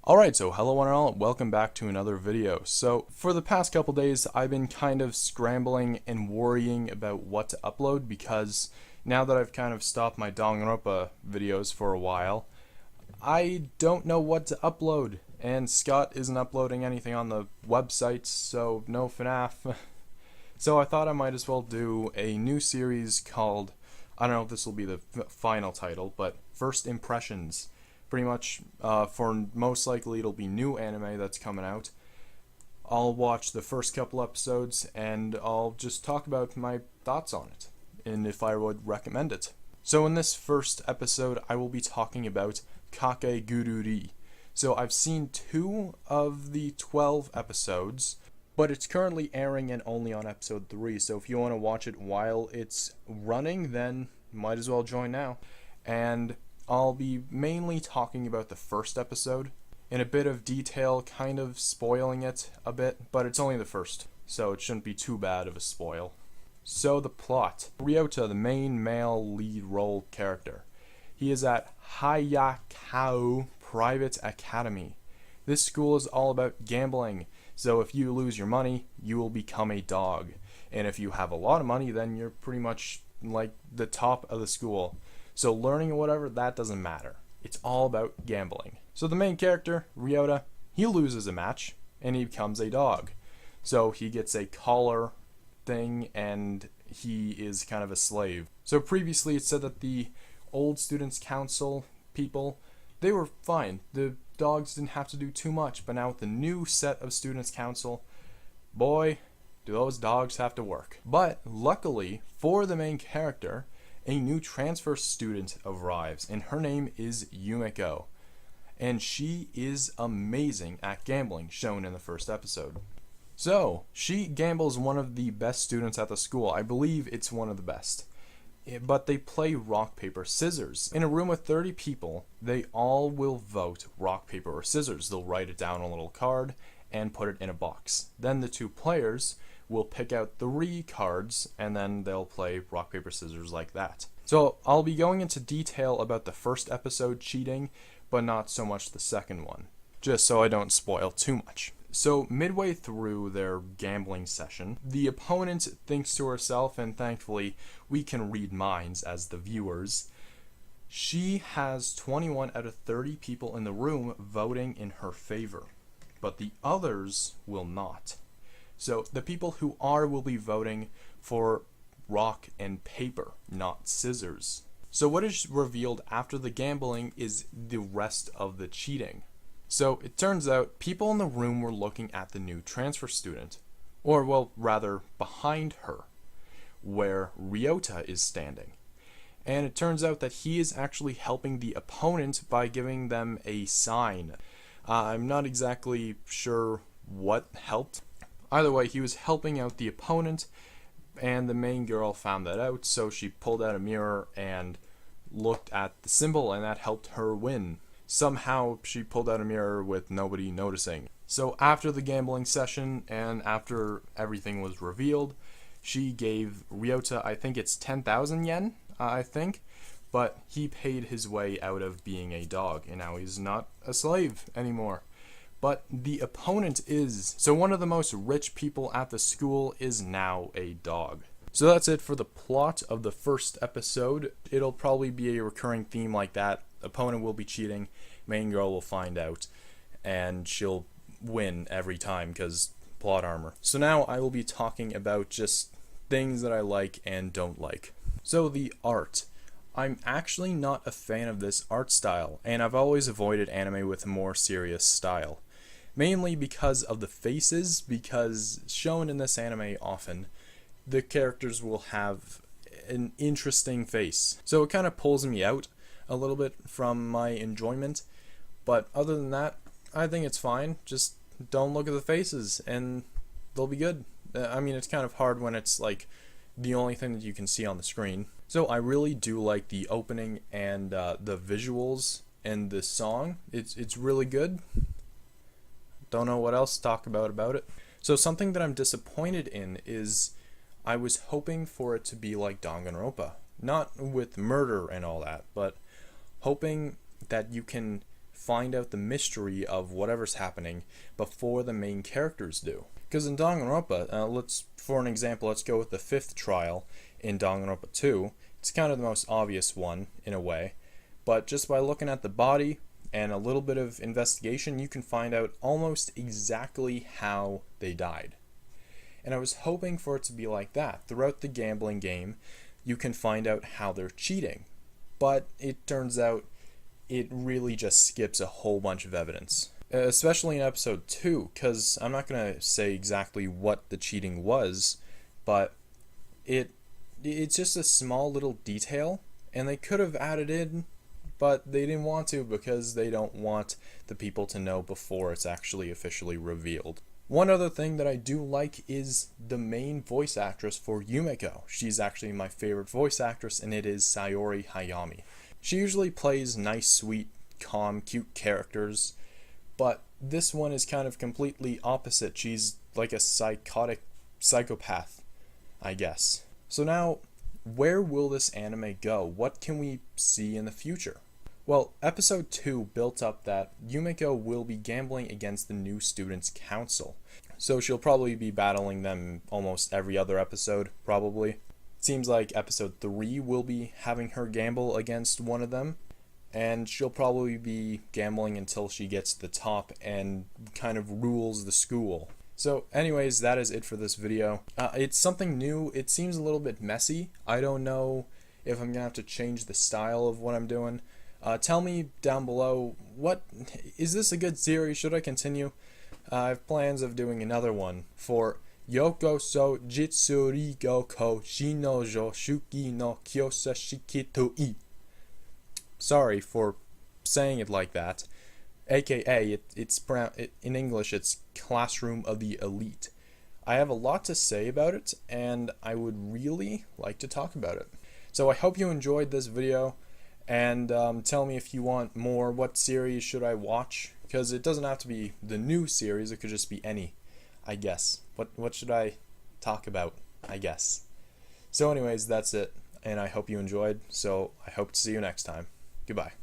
Alright, so hello one and all, welcome back to another video. So, for the past couple days, I've been kind of scrambling and worrying about what to upload because now that I've kind of stopped my Danganronpa videos for a while, I don't know what to upload, and Scott isn't uploading anything on the website, so no FNAF. So I thought I might as well do a new series called, I don't know if this will be the final title, but First Impressions. Pretty much, for most likely it'll be new anime that's coming out. I'll watch the first couple episodes and I'll just talk about my thoughts on it and if I would recommend it. So in this first episode I will be talking about Kakegurui. So I've seen 2 of the 12 episodes, but it's currently airing and only on episode 3, so if you want to watch it while it's running, then might as well join now. And I'll be mainly talking about the first episode in a bit of detail, kind of spoiling it a bit, but it's only the first, so it shouldn't be too bad of a spoil. So the plot. Ryota, the main male lead role character. He is at Hayakao Private Academy. This school is all about gambling, so if you lose your money, you will become a dog. And if you have a lot of money, then you're pretty much like the top of the school. So learning or whatever, that doesn't matter. It's all about gambling. So the main character, Ryota, he loses a match and he becomes a dog. So he gets a collar thing and he is kind of a slave. So previously it said that the old students council people, they were fine. The dogs didn't have to do too much, but now with the new set of students council, boy, do those dogs have to work. But luckily for the main character, a new transfer student arrives, and her name is Yumiko. And she is amazing at gambling, shown in the first episode. So, she gambles one of the best students at the school. I believe it's one of the best. But they play rock, paper, scissors. In a room with 30 people, they all will vote rock, paper, or scissors. They'll write it down on a little card and put it in a box. Then the 2 players will pick out 3 cards and then they'll play rock, paper, scissors like that. So I'll be going into detail about the first episode cheating, but not so much the second one, just so I don't spoil too much. So midway through their gambling session, the opponent thinks to herself, and thankfully we can read minds as the viewers, she has 21 out of 30 people in the room voting in her favor, but the others will not. So the people who are will be voting for rock and paper, not scissors. So what is revealed after the gambling is the rest of the cheating. So it turns out people in the room were looking at the new transfer student, or well, rather behind her, where Ryota is standing. And it turns out that he is actually helping the opponent by giving them a sign. I'm not exactly sure what helped. Either way, he was helping out the opponent, and the main girl found that out, so she pulled out a mirror and looked at the symbol, and that helped her win. Somehow, she pulled out a mirror with nobody noticing. So after the gambling session, and after everything was revealed, she gave Ryota, I think it's 10,000 yen, I think, but he paid his way out of being a dog, and now he's not a slave anymore. But the opponent is. So one of the most rich people at the school is now a dog. So that's it for the plot of the first episode. It'll probably be a recurring theme like that. Opponent will be cheating, main girl will find out, and she'll win every time because plot armor. So now I will be talking about just things that I like and don't like. So the art. I'm actually not a fan of this art style, and I've always avoided anime with a more serious style. Mainly because of the faces, because shown in this anime often, the characters will have an interesting face. So it kind of pulls me out a little bit from my enjoyment, but other than that, I think it's fine. Just don't look at the faces and they'll be good. I mean, it's kind of hard when it's like the only thing that you can see on the screen. So I really do like the opening and the visuals and the song. It's really good. Don't know what else to talk about it. So something that I'm disappointed in is I was hoping for it to be like Danganronpa. Not with murder and all that, but hoping that you can find out the mystery of whatever's happening before the main characters do. Because in Danganronpa, for an example, let's go with the 5th trial in Danganronpa 2. It's kind of the most obvious one, in a way. But just by looking at the body and a little bit of investigation, you can find out almost exactly how they died. And I was hoping for it to be like that. Throughout the gambling game, you can find out how they're cheating. But it turns out it really just skips a whole bunch of evidence. Especially in episode 2, because I'm not going to say exactly what the cheating was, but it's just a small little detail, and they could have added in, but they didn't want to because they don't want the people to know before it's actually officially revealed. One other thing that I do like is the main voice actress for Yumeko. She's actually my favorite voice actress, and it is Sayori Hayami. She usually plays nice, sweet, calm, cute characters, but this one is kind of completely opposite. She's like a psychopath, I guess. So now, where will this anime go? What can we see in the future? Well, episode 2 built up that Yumeko will be gambling against the new students' council. So she'll probably be battling them almost every other episode, probably. It seems like episode 3 will be having her gamble against one of them, and she'll probably be gambling until she gets to the top and kind of rules the school. So anyways, that is it for this video. It's something new. It seems a little bit messy. I don't know if I'm gonna have to change the style of what I'm doing. Tell me down below, is this a good series? Should I continue? I have plans of doing another one for Yoko so Jitsuri Goko Shinojo Shuki no Kyosa Shikitoi. Sorry for saying it like that. AKA, in English, it's Classroom of the Elite. I have a lot to say about it, and I would really like to talk about it. So I hope you enjoyed this video, and tell me if you want more. What series should I watch? Because it doesn't have to be the new series, it could just be any, I guess. What should I talk about, I guess? So anyways, that's it, and I hope you enjoyed, so I hope to see you next time. Goodbye.